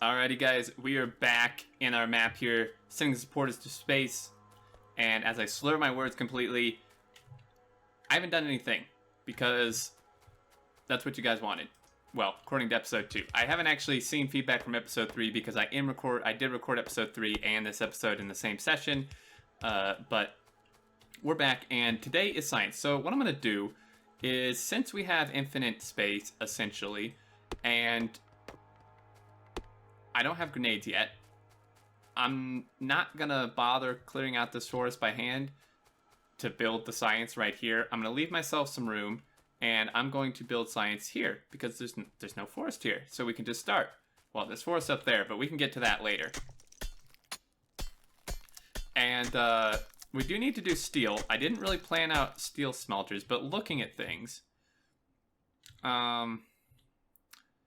Alrighty guys, we are back in our map here, sending supporters to space, and as I slur my words completely, I haven't done anything, because that's what you guys wanted. Well, according to episode 2. I haven't actually seen feedback from episode 3 because I did record episode 3 and this episode in the same session, but we're back, and today is science. So what I'm going to do is, since we have infinite space, essentially, and I don't have grenades yet, I'm not gonna bother clearing out this forest by hand to build the science right here. I'm gonna leave myself some room, and I'm going to build science here because there's no forest here, so we can just start. Well, there's forest up there, but we can get to that later. And we do need to do steel. I didn't really plan out steel smelters, but looking at things,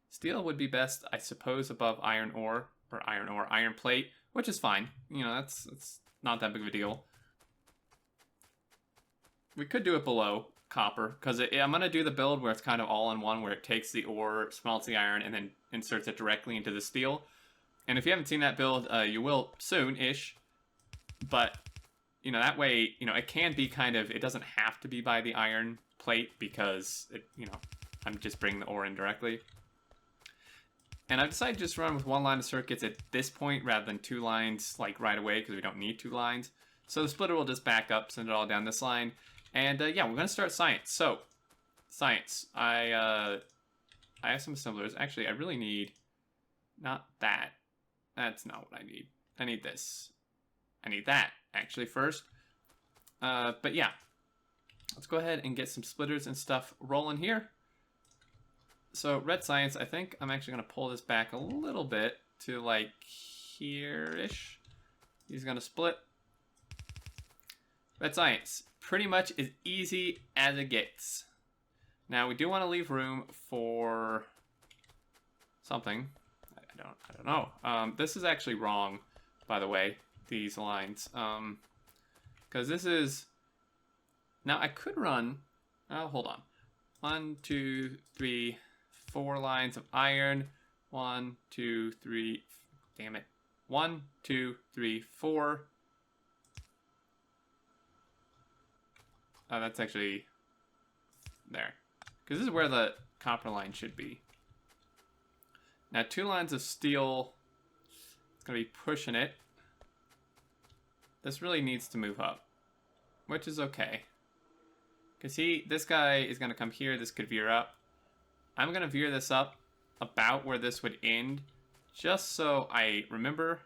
steel would be best, I suppose, above iron ore, or iron plate, which is fine. You know, that's not that big of a deal. We could do it below copper, because I'm going to do the build where it's kind of all in one, where it takes the ore, smelts the iron, and then inserts it directly into the steel. And if you haven't seen that build, you will soon-ish. But, you know, that way, you know, it can be kind of, it doesn't have to be by the iron plate, because, you know, I'm just bringing the ore in directly. And I've decided to just run with one line of circuits at this point rather than two lines like right away, because we don't need two lines. So the splitter will just back up, send it all down this line. And yeah, we're going to start science. So, science. I have some assemblers. Actually, I really need not that. That's not what I need. I need this. I need that, actually, first. But yeah, let's go ahead and get some splitters and stuff rolling here. So, red science, I think I'm actually going to pull this back a little bit to like here-ish. He's going to split. Red science, pretty much as easy as it gets. Now, we do want to leave room for something. I don't know. This is actually wrong, by the way, these lines. Because this is... Now, I could run... Oh, hold on. 1, 2, 3... 4 lines of iron. 1, 2, 3. Damn it. 1, 2, 3, 4. Oh, that's actually there. Because this is where the copper line should be. Now, 2 lines of steel. It's going to be pushing it. This really needs to move up, which is okay. Because this guy is going to come here. This could veer up. I'm going to veer this up about where this would end, just so I remember.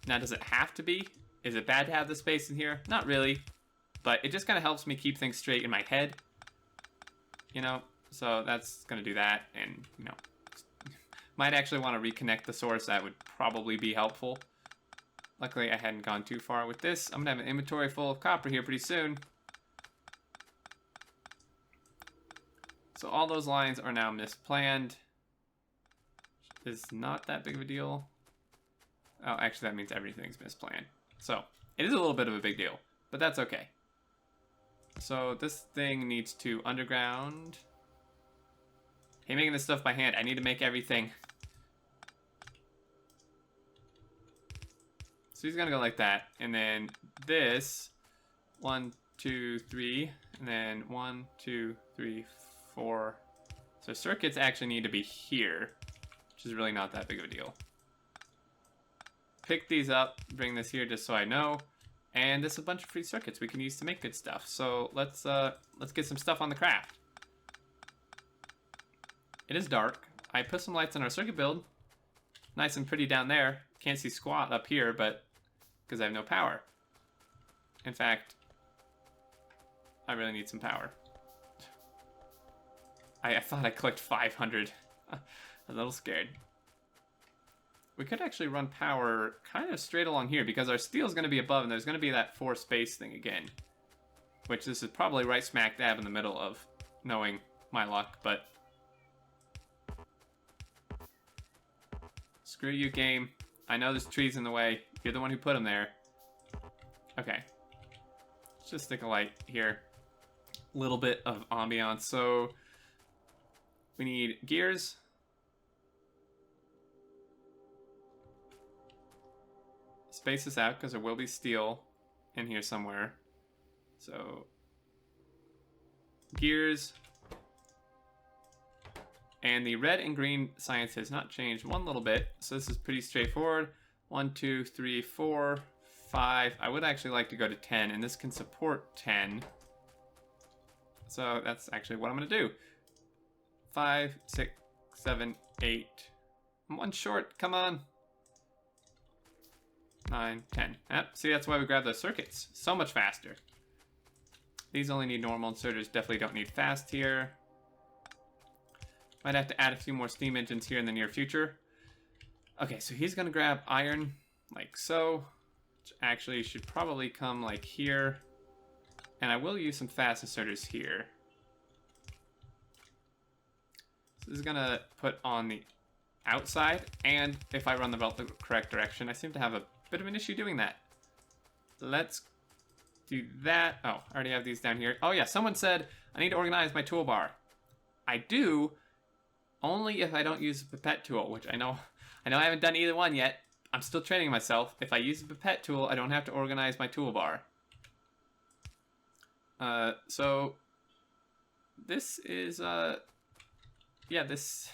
Now, does it have to be? Is it bad to have the space in here? Not really, but it just kind of helps me keep things straight in my head, you know? So that's going to do that, and, you know, might actually want to reconnect the source. That would probably be helpful. Luckily, I hadn't gone too far with this. I'm going to have an inventory full of copper here pretty soon. So all those lines are now misplanned. It's not that big of a deal. Oh, actually that means everything's misplanned. So it is a little bit of a big deal, but that's okay. So this thing needs to underground. Hey, making this stuff by hand. I need to make everything. So he's gonna go like that. And then this, 1, 2, 3, and then 1, 2, 3, 4. So circuits actually need to be here, which is really not that big of a deal. Pick these up, bring this here just so I know, and there's a bunch of free circuits we can use to make good stuff. So let's get some stuff on the craft. It is dark. I put some lights on our circuit build. Nice and pretty down there. Can't see squat up here, but because I have no power. In fact, I really need some power. I thought I clicked 500. I'm a little scared. We could actually run power kind of straight along here, because our steel is going to be above, and there's going to be that 4 space thing again. Which this is probably right smack dab in the middle of knowing my luck, but... Screw you, game. I know there's trees in the way. You're the one who put them there. Okay. Let's just stick a light here. A little bit of ambiance. So... we need gears. space this out because there will be steel in here somewhere. So gears. And the red and green science has not changed one little bit. So this is pretty straightforward. 1, 2, 3, 4, 5. I would actually like to go to 10, and this can support 10. So that's actually what I'm going to do. 5, 6, 7, 8. I'm one short. Come on. 9, 10. Yep, see, that's why we grab those circuits. So much faster. These only need normal inserters. Definitely don't need fast here. Might have to add a few more steam engines here in the near future. Okay, so he's going to grab iron like so. Which actually should probably come like here. And I will use some fast inserters here. So this is going to put on the outside. And if I run the belt the correct direction, I seem to have a bit of an issue doing that. Let's do that. Oh, I already have these down here. Oh yeah, someone said I need to organize my toolbar. I do, only if I don't use the pipette tool, which I know I haven't done either one yet. I'm still training myself. If I use the pipette tool, I don't have to organize my toolbar. So this is yeah, this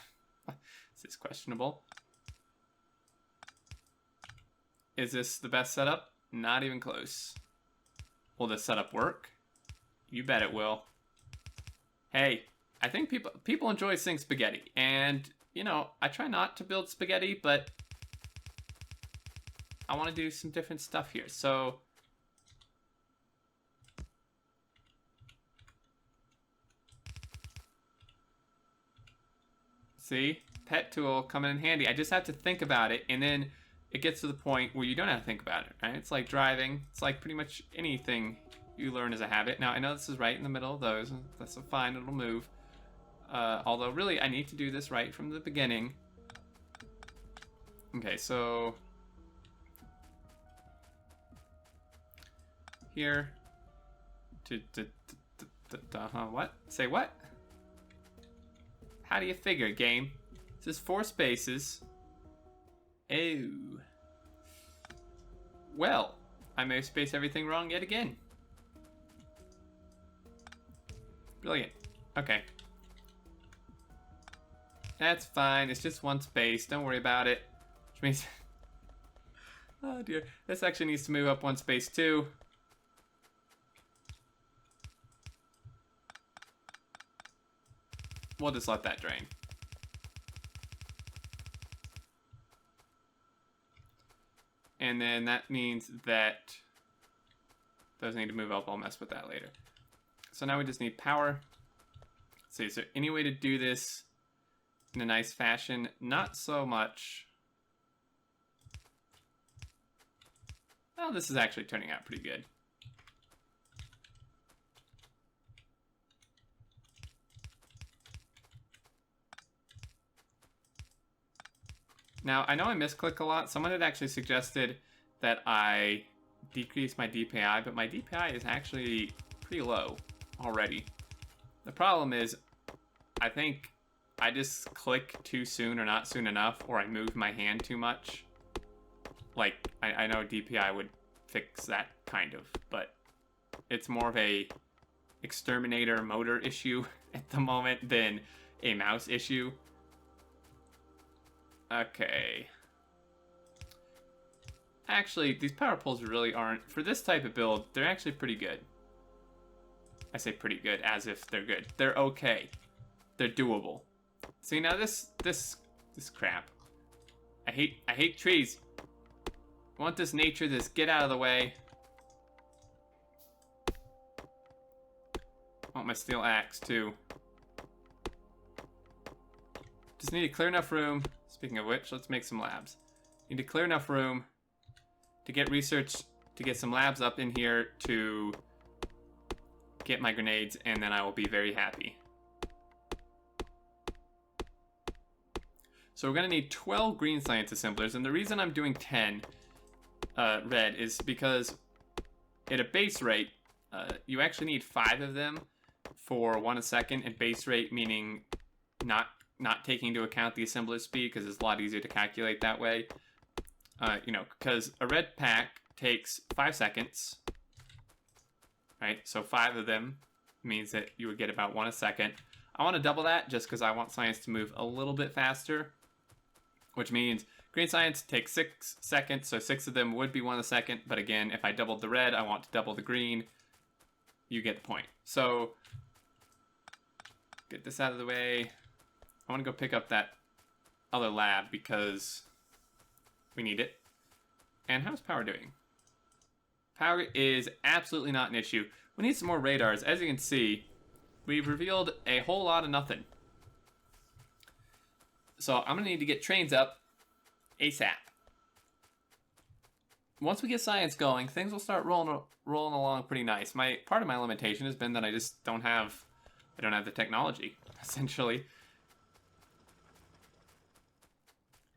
is questionable. Is this the best setup? Not even close. Will this setup work? You bet it will. Hey, I think people enjoy seeing spaghetti, and you know, I try not to build spaghetti, but I want to do some different stuff here. So see, pet tool coming in handy. I just have to think about it, and then it gets to the point where you don't have to think about it, right? It's like driving. It's like pretty much anything you learn as a habit. Now, I know this is right in the middle of those. That's fine, it'll move. Although, really, I need to do this right from the beginning. Okay, so here. What? Say what? How do you figure, game? This is 4 spaces. Oh. Well, I may have spaced everything wrong yet again. Brilliant. Okay. That's fine. It's just 1 space. Don't worry about it. Which means... oh dear. This actually needs to move up 1 space too. We'll just let that drain. And then that means that those need to move up. I'll mess with that later. So now we just need power. Let's see, is there any way to do this in a nice fashion? Not so much. Oh, this is actually turning out pretty good. Now, I know I misclick a lot. Someone had actually suggested that I decrease my DPI, but my DPI is actually pretty low already. The problem is, I think I just click too soon or not soon enough, or I move my hand too much. Like, I know DPI would fix that kind of, but it's more of a Xterminator motor issue at the moment than a mouse issue. Okay. Actually, these power poles really aren't, for this type of build, they're actually pretty good. I say pretty good as if they're good. They're okay. They're doable. See, now this crap. I hate trees. I want this nature, this get out of the way. I want my steel axe too. Just need to clear enough room. Speaking of which, let's make some labs. Need to clear enough room to get research, to get some labs up in here to get my grenades, and then I will be very happy. So we're gonna need 12 green science assemblers, and the reason I'm doing 10 red is because at a base rate, you actually need 5 of them for 1 a second, and base rate meaning not taking into account the assembler speed, because it's a lot easier to calculate that way. You know, because a red pack takes 5 seconds, right? So 5 of them means that you would get about 1 a second. I want to double that just because I want science to move a little bit faster, which means green science takes 6 seconds, so 6 of them would be 1 a second. But again, if I doubled the red, I want to double the green. You get the point. So get this out of the way. I want to go pick up that other lab because we need it. And how's power doing? Power is absolutely not an issue. We need some more radars. As you can see, we've revealed a whole lot of nothing. So I'm going to need to get trains up ASAP. Once we get science going, things will start rolling along pretty nice. Part of my limitation has been that I just don't have the technology, essentially.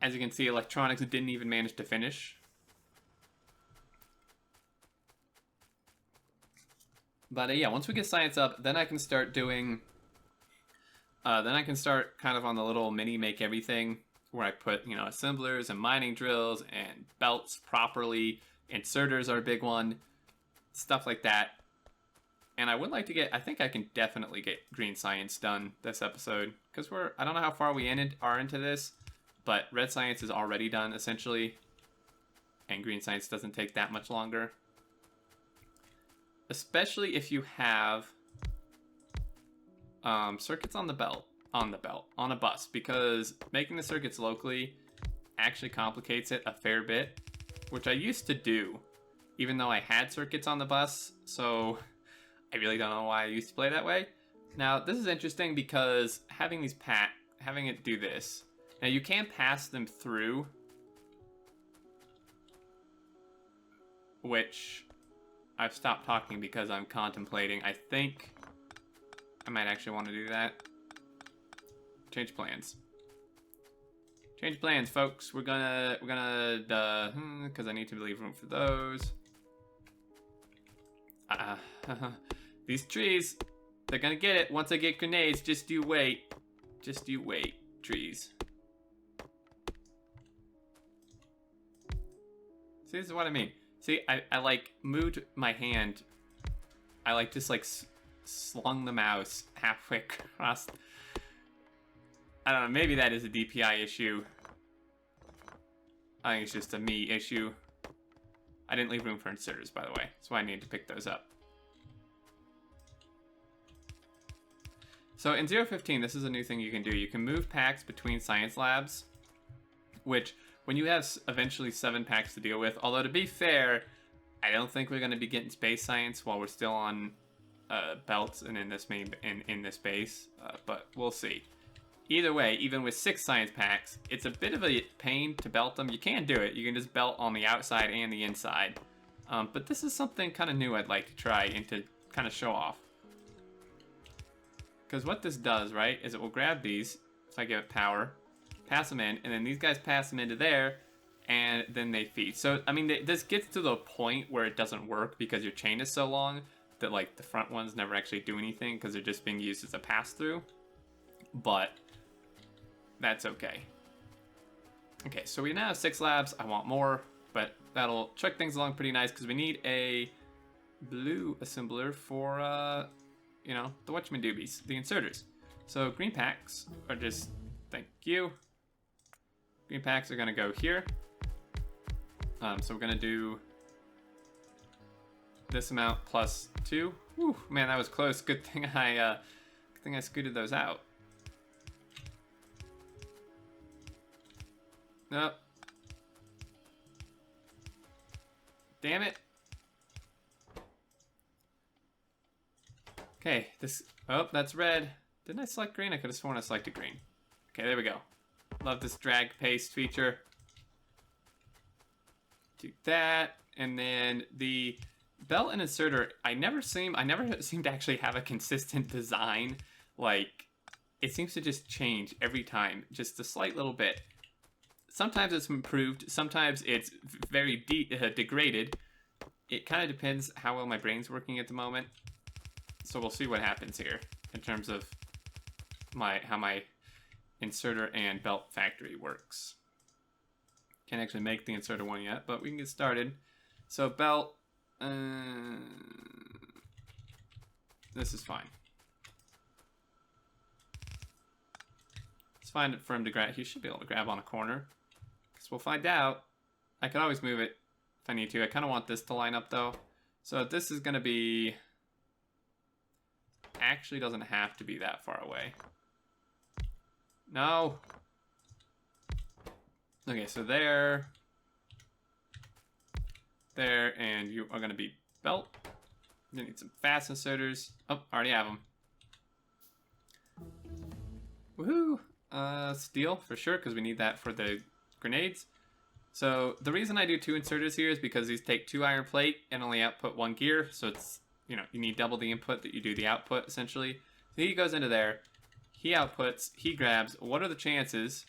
As you can see, electronics didn't even manage to finish. But yeah, once we get science up, then I can start doing... then I can start kind of on the little mini make everything, where I put, you know, assemblers and mining drills and belts properly. Inserters are a big one. Stuff like that. And I would like to I think I can definitely get green science done this episode. Because I don't know how far we are into this. But red science is already done, essentially. And green science doesn't take that much longer. Especially if you have circuits on a bus. Because making the circuits locally actually complicates it a fair bit. Which I used to do, even though I had circuits on the bus. So I really don't know why I used to play that way. Now, this is interesting because having it do this. Now, you can pass them through, which I've stopped talking because I'm contemplating. I think I might actually want to do that. Change plans. Change plans, folks. We're gonna, because I need to leave room for those. These trees, they're gonna get it once I get grenades. Just you wait. Just you wait, trees. See, this is what I mean. See, I like moved my hand. I like just like slung the mouse halfway across. I don't know, maybe that is a DPI issue. I think it's just a me issue. I didn't leave room for inserters, by the way. That's why I need to pick those up. So in 0.15, this is a new thing you can do. You can move packs between science labs, which when you have eventually 7 packs to deal with, although to be fair, I don't think we're going to be getting space science while we're still on belts and in this base, but we'll see. Either way, even with 6 science packs, it's a bit of a pain to belt them. You can do it. You can just belt on the outside and the inside. But this is something kind of new I'd like to try and to kind of show off. Because what this does, right, is it will grab these, so I give it power, pass them in, and then these guys pass them into there, and then they feed. So, I mean, this gets to the point where it doesn't work because your chain is so long that, like, the front ones never actually do anything because they're just being used as a pass-through. But that's okay. Okay, so we now have 6 labs. I want more, but that'll chuck things along pretty nice because we need a blue assembler for, you know, the whatchamadoobies, the inserters. So green packs are just, thank you. Green packs are gonna go here. So we're gonna do this amount plus 2. Whew, man, that was close. Good thing I scooted those out. Nope. Damn it. Okay, oh, that's red. Didn't I select green? I could have sworn I selected green. Okay, there we go. Love this drag paste feature. Do that, and then the belt and inserter, I never seem to actually have a consistent design. Like, it seems to just change every time, just a slight little bit. Sometimes it's improved, sometimes it's very degraded. It kind of depends how well my brain's working at the moment. So we'll see what happens here in terms of how my inserter and belt factory works. Can't actually make the inserter one yet, but we can get started. So belt, this is fine. It's fine for him to grab. He should be able to grab on a corner. Because we'll find out. I can always move it if I need to. I kind of want this to line up though. So this is going to be... Actually doesn't have to be that far away. No. Okay, so there, and you are going to be belt. You need some fast inserters. Oh, already have them. Woohoo! Steel for sure, because we need that for the grenades. So the reason I do 2 inserters here is because these take 2 iron plate and only output 1 gear. So it's, you know, you need double the input that you do the output essentially. So he goes into there, he outputs, he grabs. What are the chances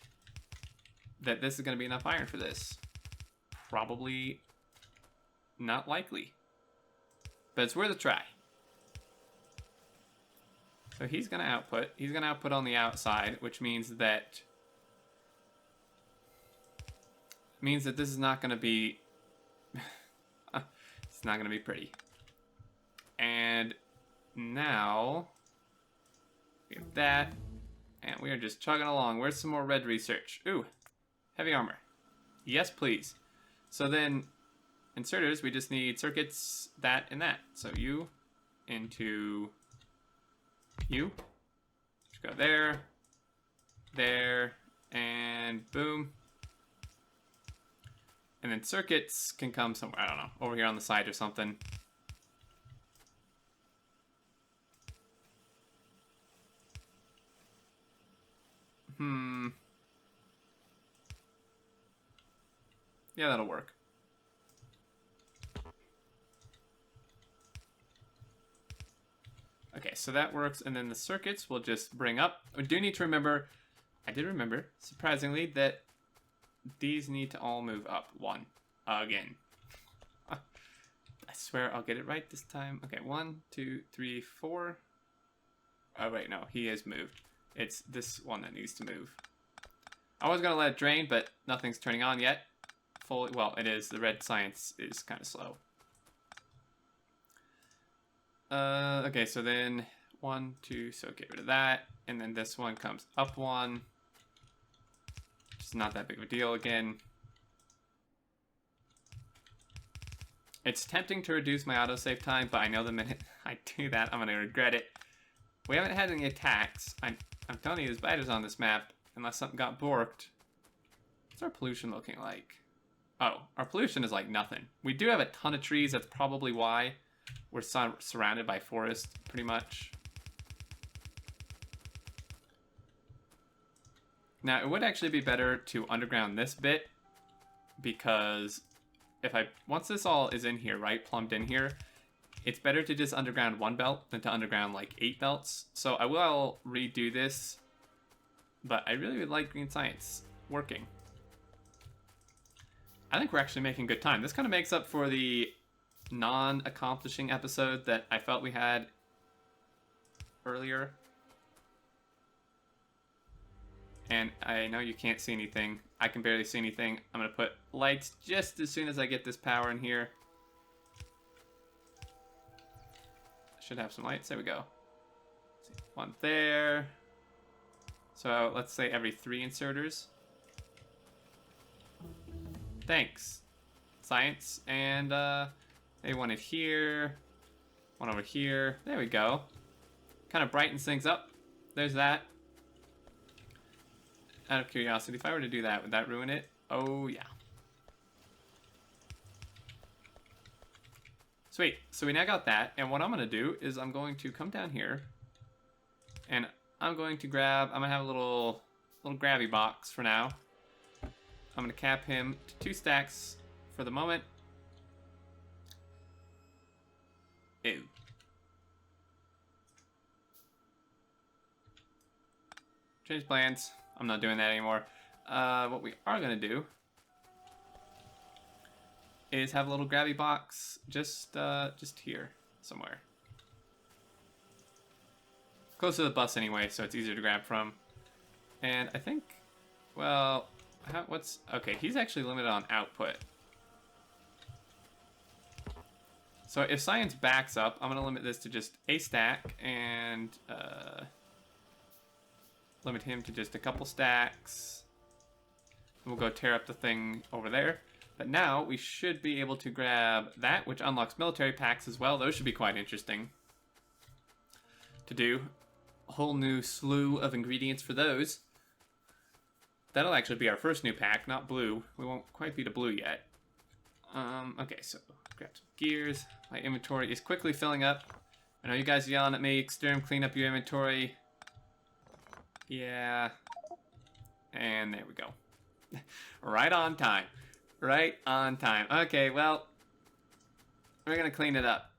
that this is going to be enough iron for this? Probably not likely, but it's worth a try. So he's going to output. He's going to output on the outside, which means that this is not going to be it's not going to be pretty. And now we have that, and we are just chugging along. Where's some more red research? Ooh, heavy armor. Yes, please. So then, inserters, we just need circuits, that and that. So you into you. Just go there, there, and boom. And then circuits can come somewhere, I don't know, over here on the side or something. Yeah, that'll work. Okay, so that works, and then the circuits will just bring up. We do need to remember, I did remember, surprisingly, that these need to all move up 1 again. I swear I'll get it right this time. Okay, 1, 2, 3, 4. Oh wait, no, he has moved. It's this one that needs to move. I was gonna let it drain, but nothing's turning on yet. Fully, well, it is. The red science is kind of slow. Okay, so then 1, 2, so get rid of that, and then this one comes up 1. It's not that big of a deal again. It's tempting to reduce my autosave time, but I know the minute I do that, I'm gonna regret it. We haven't had any attacks. I'm telling you, there's spiders on this map, unless something got borked. What's our pollution looking like? Oh, our pollution is like nothing. We do have a ton of trees. That's probably why we're surrounded by forest, pretty much. Now, it would actually be better to underground this bit, because once this all is in here, right, plumbed in here, it's better to just underground 1 belt than to underground like 8 belts. So I will redo this, but I really would like green science working. I think we're actually making good time. This kind of makes up for the non-accomplishing episode that I felt we had earlier. And I know you can't see anything. I can barely see anything. I'm going to put lights just as soon as I get this power in here. I should have some lights. There we go. 1 there. So let's say every 3 inserters. Thanks, science. And they want it here. 1 over here. There we go. Kind of brightens things up. There's that. Out of curiosity, if I were to do that, would that ruin it? Oh, yeah. Sweet. So we now got that. And what I'm going to do is I'm going to come down here. And I'm going to grab... I'm going to have a little grabby box for now. I'm going to cap him to 2 stacks for the moment. Ew. Change plans. I'm not doing that anymore. What we are going to do is have a little grabby box just here somewhere. Close to the bus anyway, so it's easier to grab from. And I think, well, What's... Okay, he's actually limited on output. So if science backs up, I'm going to limit this to just a stack and limit him to just a couple stacks. We'll go tear up the thing over there. But now we should be able to grab that, which unlocks military packs as well. Those should be quite interesting to do. A whole new slew of ingredients for those. That'll actually be our first new pack, not blue. We won't quite be to blue yet. Okay, so grab some gears. My inventory is quickly filling up. I know you guys are yelling at me. Xterm, clean up your inventory. Yeah. And there we go. Right on time. Right on time. Okay, well, we're gonna clean it up.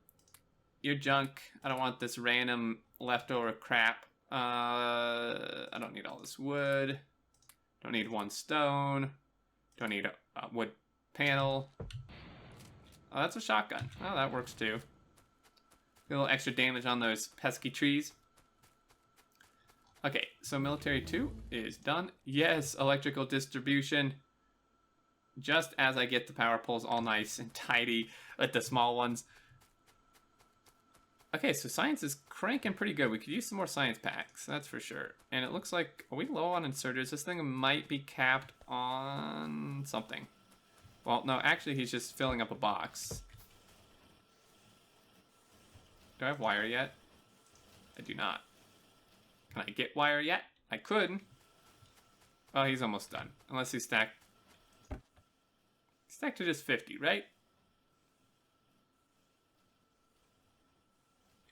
Your junk. I don't want this random leftover crap. I don't need all this wood. Don't need one stone. Don't need a wood panel. Oh, that's a shotgun. Oh, that works too. A little extra damage on those pesky trees. Okay, so military 2 is done. Yes, electrical distribution. Just as I get the power poles all nice and tidy with the small ones. Okay, so science is cranking pretty good. We could use some more science packs, that's for sure. And it looks like, are we low on inserters? This thing might be capped on something. Well, no, actually he's just filling up a box. Do I have wire yet? I do not. Can I get wire yet? I could. Oh, he's almost done. Unless he's stacked. Stacked to just 50, right?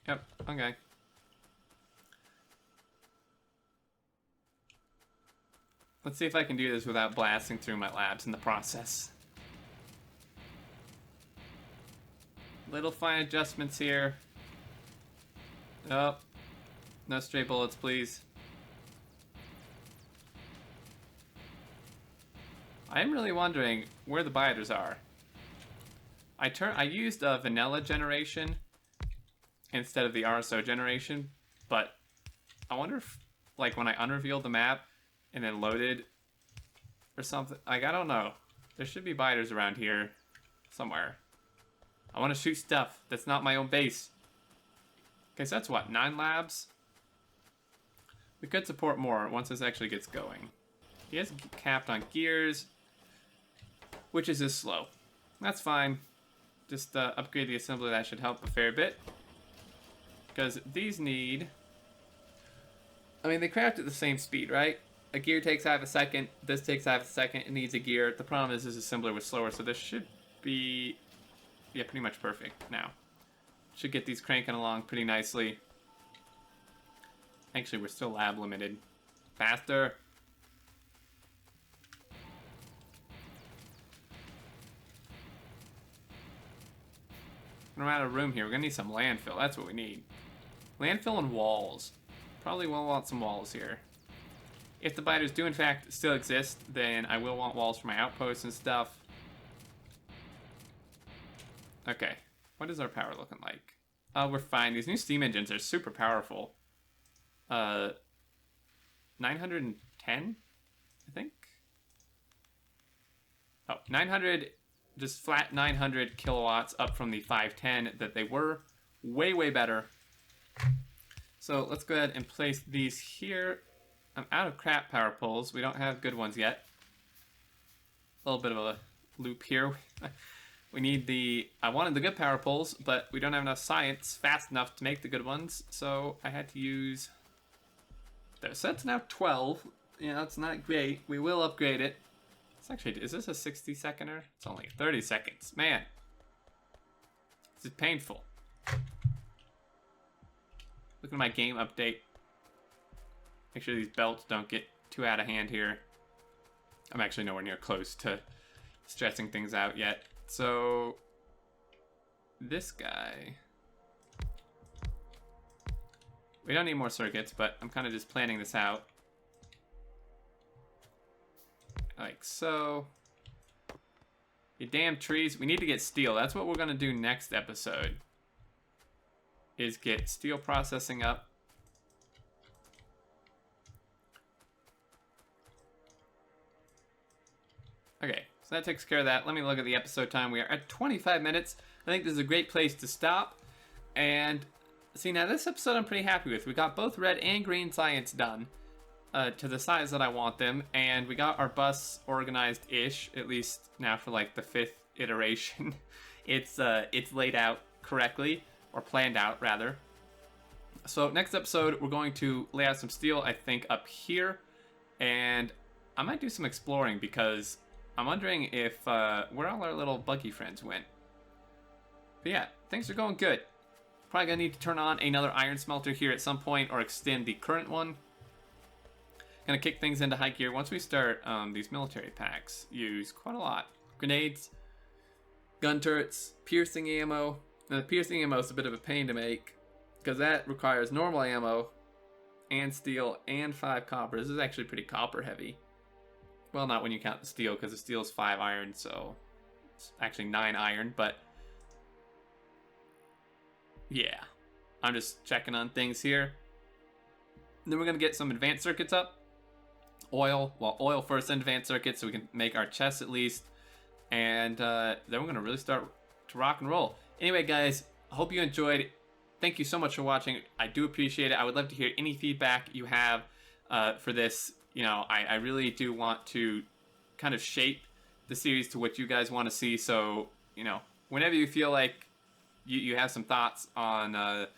Yep, okay. Let's see if I can do this without blasting through my labs in the process. Little fine adjustments here. Oh, no stray bullets, please. I'm really wondering where the biters are. I used a vanilla generation instead of the RSO generation, but I wonder if, like, when I unrevealed the map and then loaded or something, like, I don't know. There should be biters around here somewhere. I want to shoot stuff that's not my own base. Okay, so that's what, 9 labs? We could support more once this actually gets going. He is capped on gears, which is just slow. That's fine. Just upgrade the assembly, that should help a fair bit. Because these need... I mean, they craft at the same speed, right? A gear takes half a second, this takes half a second, it needs a gear. The problem is this assembler was slower, so this should be... yeah, pretty much perfect now. Should get these cranking along pretty nicely. Actually, we're still lab limited. Faster. We're out of room here. We're gonna need some landfill. That's what we need. Landfill and walls. Probably will want some walls here. If the biters do in fact still exist, then I will want walls for my outposts and stuff. Okay. What is our power looking like? We're fine. These new steam engines are super powerful. 910, I think? Oh, 900, just flat 900 kilowatts up from the 510 that they were. Way, way better. So let's go ahead and place these here. I'm out of crap power poles. We don't have good ones yet. A little bit of a loop here. We need the... I wanted the good power poles, but we don't have enough science fast enough to make the good ones, so I had to use those. So that's now 12. Yeah, that's not great. We will upgrade it. It's actually... Is this a 60-seconder? It's only 30 seconds. Man. This is painful. Look at my game update. Make sure these belts don't get too out of hand here. I'm actually nowhere near close to stressing things out yet. So, this guy, we don't need more circuits, but I'm kind of just planning this out. Like so. You damn trees. We need to get steel. That's what we're going to do next episode. Is get steel processing up. Okay, so that takes care of that. Let me look at the episode time. We are at 25 minutes. I think this is a great place to stop. And see, now this episode I'm pretty happy with. We got both red and green science done to the size that I want them. And we got our bus organized-ish, at least now for like the 5th iteration. It's laid out correctly, or planned out rather. So next episode, we're going to lay out some steel, I think, up here. And I might do some exploring because I'm wondering if where all our little buggy friends went. But yeah, things are going good. Probably gonna need to turn on another iron smelter here at some point or extend the current one. Gonna kick things into high gear. Once we start these military packs, use quite a lot. Grenades, gun turrets, piercing ammo. Now the piercing ammo is a bit of a pain to make because that requires normal ammo and steel and 5 copper. This is actually pretty copper heavy. Well, not when you count the steel, because the steel is 5 iron, so it's actually 9 iron, but yeah. I'm just checking on things here. Then we're going to get some advanced circuits up. Oil first, then advanced circuits, so we can make our chests at least. And then we're going to really start to rock and roll. Anyway, guys, I hope you enjoyed. Thank you so much for watching. I do appreciate it. I would love to hear any feedback you have for this. You know, I really do want to kind of shape the series to what you guys want to see. So, you know, whenever you feel like you have some thoughts on,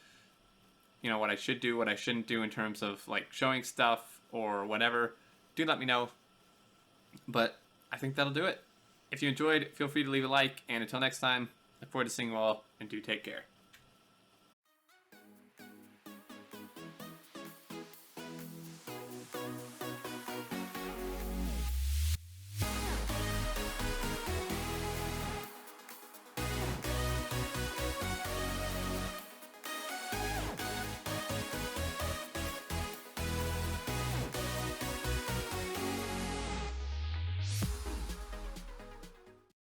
you know, what I should do, what I shouldn't do in terms of, like, showing stuff or whatever, do let me know. But I think that'll do it. If you enjoyed, feel free to leave a like. And until next time, I look forward to seeing you all, and do take care.